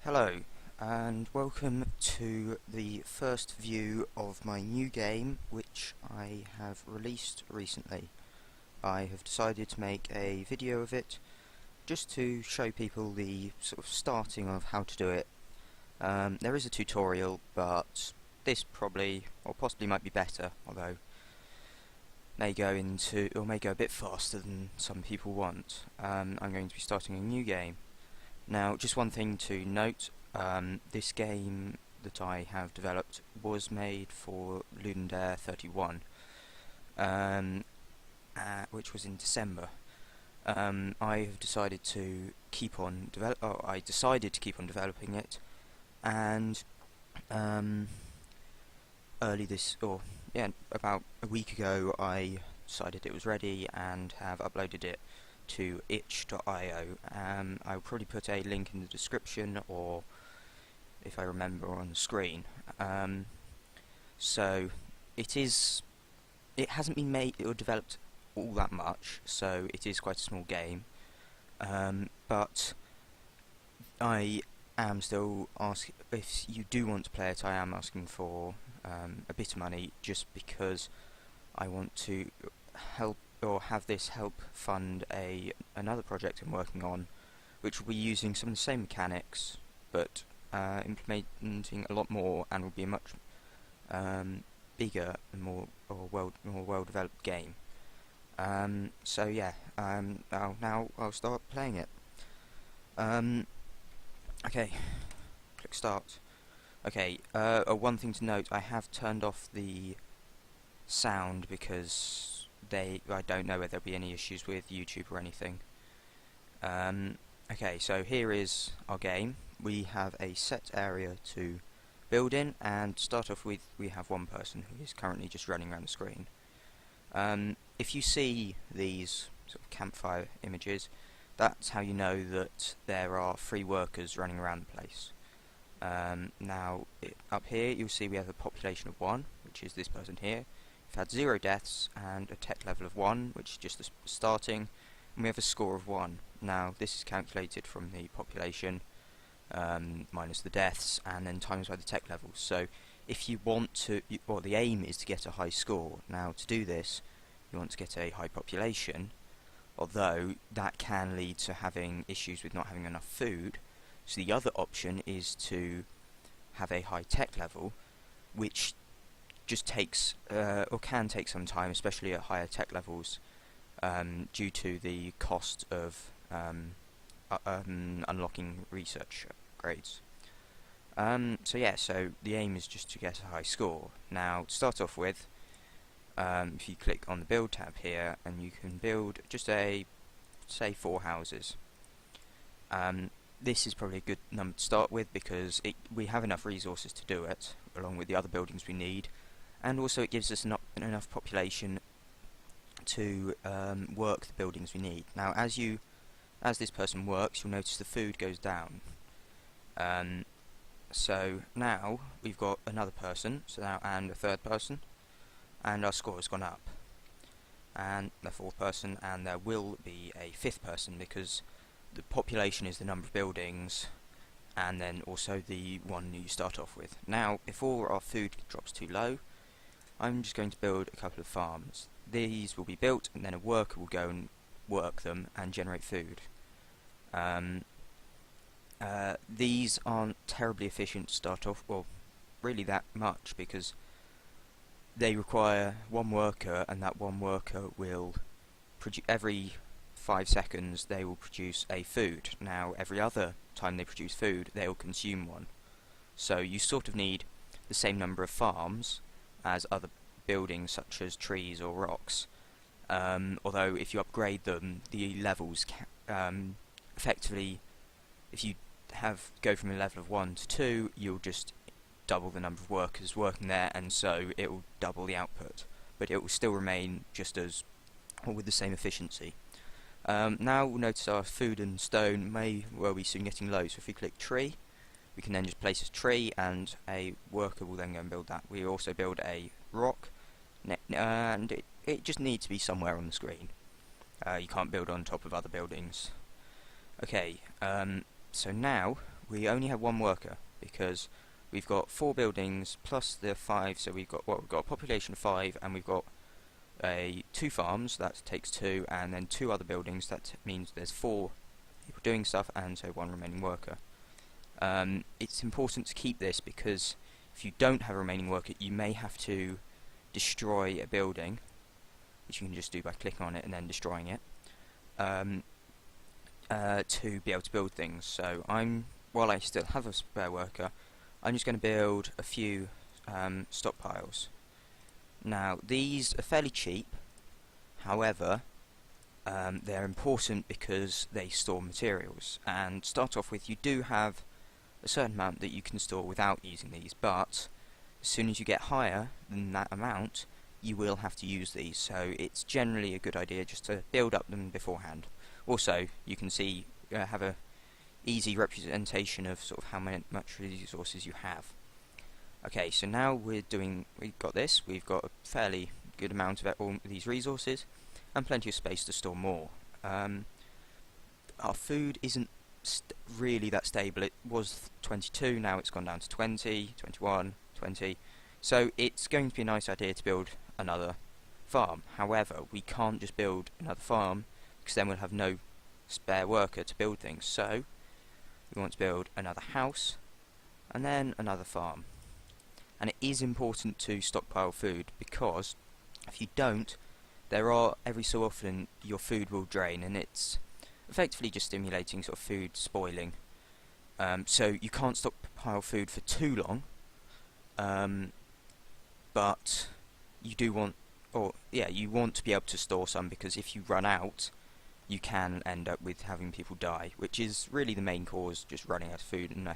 Hello, and welcome to the first view of my new game, which I have released recently. I have decided to make a video of it, just to show people the sort of starting of how to do it. There is a tutorial, but this probably, or possibly might be better, although may go a bit faster than some people want. I'm going to be starting a new game. Now, just one thing to note, this game that I have developed was made for Ludum Dare 31, which was in December. I have decided to keep on developing it, and about a week ago, I decided it was ready and have uploaded it to itch.io. I'll probably put a link in the description, or if I remember, on the screen. So it hasn't been made or developed all that much, so it is quite a small game. But I am still asking, if you do want to play it, I am asking for a bit of money, just because I want to help or have this help fund another project I'm working on, which will be using some of the same mechanics, but implementing a lot more, and will be a much bigger and more well developed game. So yeah, I'll start playing it. Okay, click start. Okay, one thing to note, I have turned off the sound because I don't know whether there'll be any issues with YouTube or anything. Okay, so here is our game. We have a set area to build in, and to start off with, we have one person who is currently just running around the screen. If you see these sort of campfire images, that's how you know that there are 3 workers running around the place. Now, up here you'll see we have a population of 1, which is this person here. We've had 0 deaths and a tech level of 1, which is just the starting, and we have a score of 1. Now, this is calculated from the population minus the deaths, and then times by the tech levels. So if you want to, the aim is to get a high score. Now, to do this, you want to get a high population, although that can lead to having issues with not having enough food. So the other option is to have a high tech level, which just takes or can take some time, especially at higher tech levels, due to the cost of unlocking research upgrades. So the aim is just to get a high score. Now, to start off with, if you click on the build tab here, and you can build just say 4 houses. This is probably a good number to start with, because we have enough resources to do it, along with the other buildings we need, and also it gives us enough population to work the buildings we need. Now, as this person works, you'll notice the food goes down. So now we've got another person, and a third person, and our score has gone up, and the 4th person, and there will be a 5th person, because the population is the number of buildings, and then also the one you start off with. Now, before our food drops too low, I'm just going to build a couple of farms. These will be built, and then a worker will go and work them and generate food. These aren't terribly efficient to start off, well, really that much, because they require 1 worker, and that 1 worker will every 5 seconds they will produce a food. Now, every other time they produce food, they will consume 1. So you sort of need the same number of farms as other buildings, such as trees or rocks. Although if you upgrade them, the levels effectively, if you go from a level of 1 to 2, you'll just double the number of workers working there, and so it will double the output, but it will still remain just as, or with the same efficiency. Now we'll notice our food and stone may well be soon getting low, so if we click tree, we can then just place a tree, and a worker will then go and build that. We also build a rock, and it just needs to be somewhere on the screen. You can't build on top of other buildings. Okay, so now we only have one worker because we've got 4 buildings plus the 5, so we've got a population of 5, and we've got 2 farms, that takes 2, and then 2 other buildings, that means there's 4 people doing stuff, and so 1 remaining worker. It's important to keep this because if you don't have a remaining worker, you may have to destroy a building, which you can just do by clicking on it and then destroying it, to be able to build things. So while I still have a spare worker, I'm just going to build a few stockpiles. Now these are fairly cheap, however they're important because they store materials, and to start off with, you do have a certain amount that you can store without using these, but as soon as you get higher than that amount, you will have to use these, so it's generally a good idea just to build up them beforehand. Also, you can see have a easy representation of sort of how much resources you have. Okay, so now we've got a fairly good amount of all these resources and plenty of space to store more. Our food isn't really that stable. It was 22, now it's gone down to 20, 21, 20. So it's going to be a nice idea to build another farm. However, we can't just build another farm because then we'll have no spare worker to build things. So we want to build another house and then another farm. And it is important to stockpile food because if you don't, every so often your food will drain, and it's effectively just stimulating sort of food spoiling. So you can't stockpile food for too long, but you do want, you want to be able to store some, because if you run out, you can end up with having people die, which is really the main cause, just running out of food, and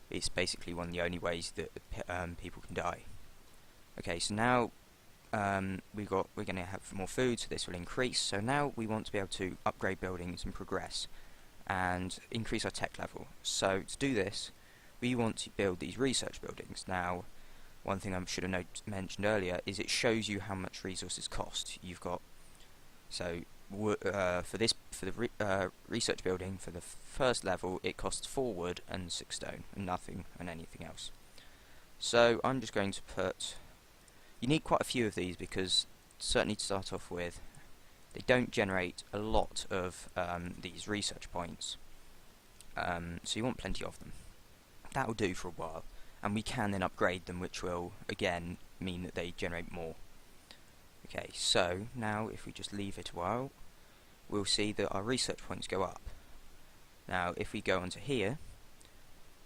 it's basically one of the only ways that people can die. Okay, so now we're going to have more food, so this will increase. So now we want to be able to upgrade buildings and progress and increase our tech level. So to do this, we want to build these research buildings. Now, one thing I should have mentioned earlier is it shows you how much resources cost. You've got for the research building, for the first level, it costs 4 wood and 6 stone, and nothing and anything else. So I'm just going to put. You need quite a few of these because, certainly to start off with, they don't generate a lot of these research points. So you want plenty of them. That will do for a while, and we can then upgrade them, which will again mean that they generate more. Okay, so now if we just leave it a while, we'll see that our research points go up. Now if we go onto here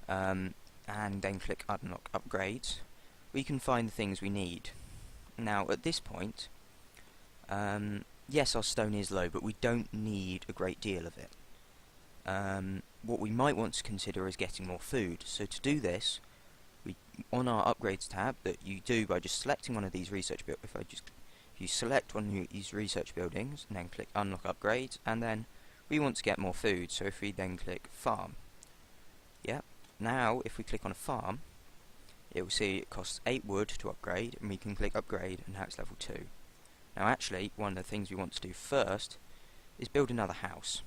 and then click unlock upgrades, we can find the things we need. Now at this point, yes, our stone is low, but we don't need a great deal of it. What we might want to consider is getting more food. So to do this, on our upgrades tab that you do by just selecting one of these research buildings, if you select one of these research buildings and then click unlock upgrades, and then we want to get more food, so if we then click farm, now if we click on a farm, it will see it costs 8 wood to upgrade, and we can click upgrade, and now it's level 2. Now actually, one of the things we want to do first is build another house,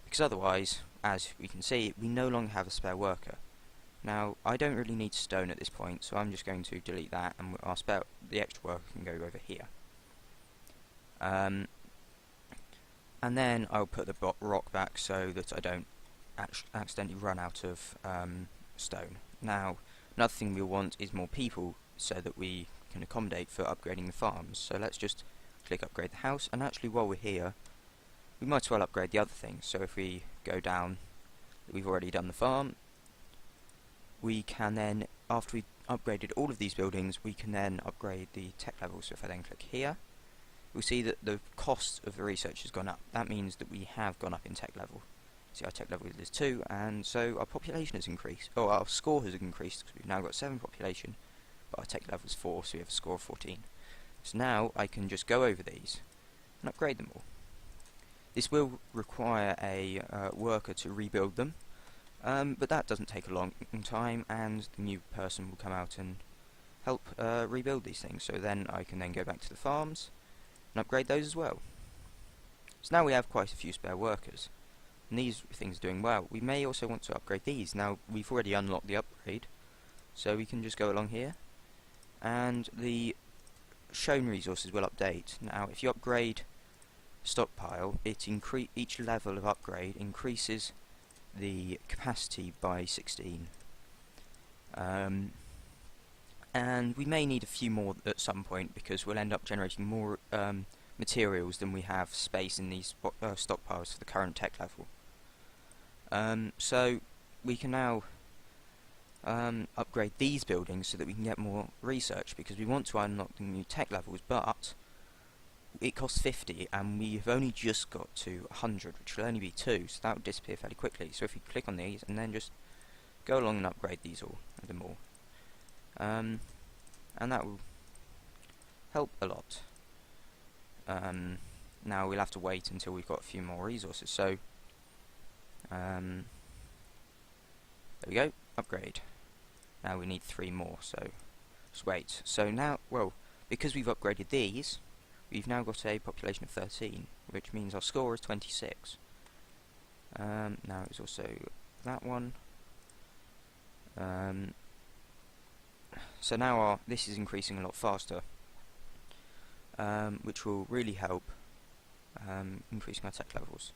because otherwise, as we can see, we no longer have a spare worker. Now I don't really need stone at this point, so I'm just going to delete that, and the extra worker can go over here. And then I'll put the rock back so that I don't accidentally run out of stone. Now, another thing we'll want is more people so that we can accommodate for upgrading the farms. So let's just click upgrade the house, and actually while we're here, we might as well upgrade the other things. So if we go down, we've already done the farm. We can then, after we've upgraded all of these buildings, we can then upgrade the tech level. So if I then click here, we'll see that the cost of the research has gone up. That means that we have gone up in tech level. See, our tech level is 2, and so our population has increased. Oh, our score has increased because we've now got 7 population, but our tech level is 4, so we have a score of 14. So now I can just go over these and upgrade them all. This will require a worker to rebuild them, but that doesn't take a long time, and the new person will come out and help rebuild these things. So then I can then go back to the farms and upgrade those as well. So now we have quite a few spare workers. and these things are doing well. We may also want to upgrade these. Now, we've already unlocked the upgrade, so we can just go along here, and the shown resources will update. Now, if you upgrade stockpile, each level of upgrade increases the capacity by 16. And we may need a few more at some point, because we'll end up generating more materials than we have space in these stockpiles for the current tech level. So we can now upgrade these buildings so that we can get more research, because we want to unlock the new tech levels, but it costs 50 and we've only just got to 100, which will only be 2, so that will disappear fairly quickly. So if you click on these and then just go along and upgrade these all a little more, and that will help a lot. Now we'll have to wait until we've got a few more resources, so there we go, upgrade. Now we need 3 more, so just wait. So now, well, because we've upgraded these, we've now got a population of 13, which means our score is 26. Now it's also that one. So now this is increasing a lot faster, which will really help increasing our tech levels,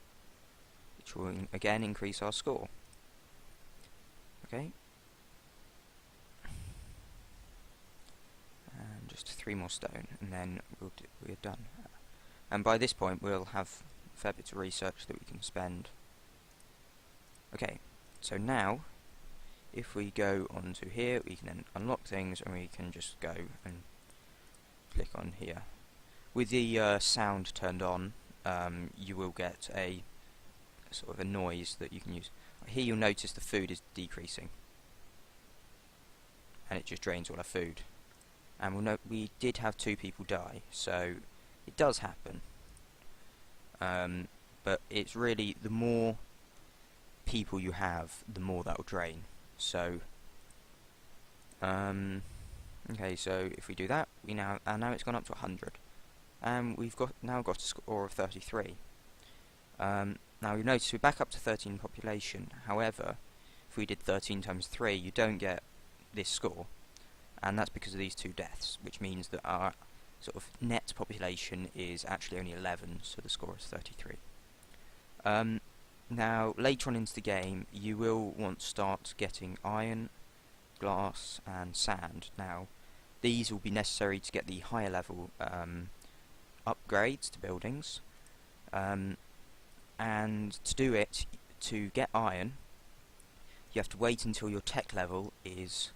which will again increase our score. Okay. And just 3 more stone, and then we're done. And by this point we'll have a fair bit of research that we can spend. Okay, so now if we go onto here, we can then unlock things, and we can just go and click on here. With the sound turned on, you will get a sort of a noise that you can use. Here you'll notice the food is decreasing, and it just drains all our food. And we'll note we did have 2 people die, so it does happen. But it's really, the more people you have, the more that will drain. So, okay, so if we do that, we now it's gone up to 100, and we've now got a score of 33. Now you notice we're back up to 13 population. However, if we did 13 times 3, you don't get this score, and that's because of these 2 deaths, which means that our sort of net population is actually only 11, so the score is 33. Now, later on into the game, you will want to start getting iron, glass, and sand. Now, these will be necessary to get the higher level upgrades to buildings. And to do it, to get iron, you have to wait until your tech level is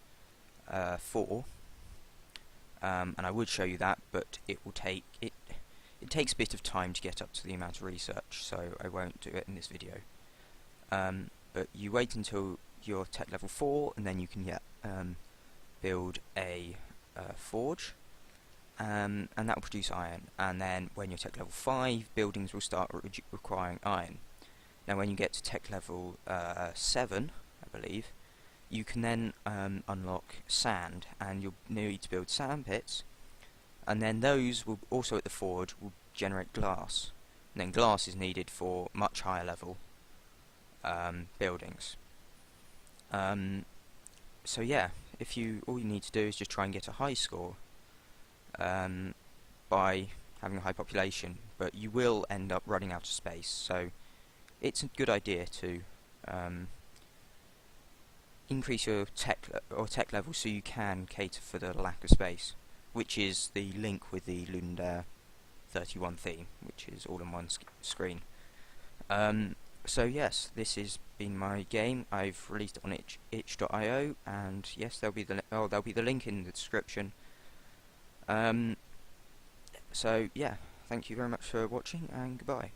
4. And I would show you that, but it will take it takes a bit of time to get up to the amount of research, so I won't do it in this video. But you wait until you're tech level 4, and then you can build a forge, and that will produce iron. And then when you're tech level 5, buildings will start requiring iron. Now when you get to tech level 7, I believe, you can then unlock sand, and you'll need to build sand pits, and then those will also at the forge will generate glass, and then glass is needed for much higher level buildings. So yeah, all you need to do is just try and get a high score by having a high population, but you will end up running out of space, so it's a good idea to increase your tech level so you can cater for the lack of space, which is the link with the Ludum Dare 31 theme, which is all in one screen. So yes, this has been my game. I've released it on itch.io, and yes, there'll be the link in the description. So yeah, thank you very much for watching, and goodbye.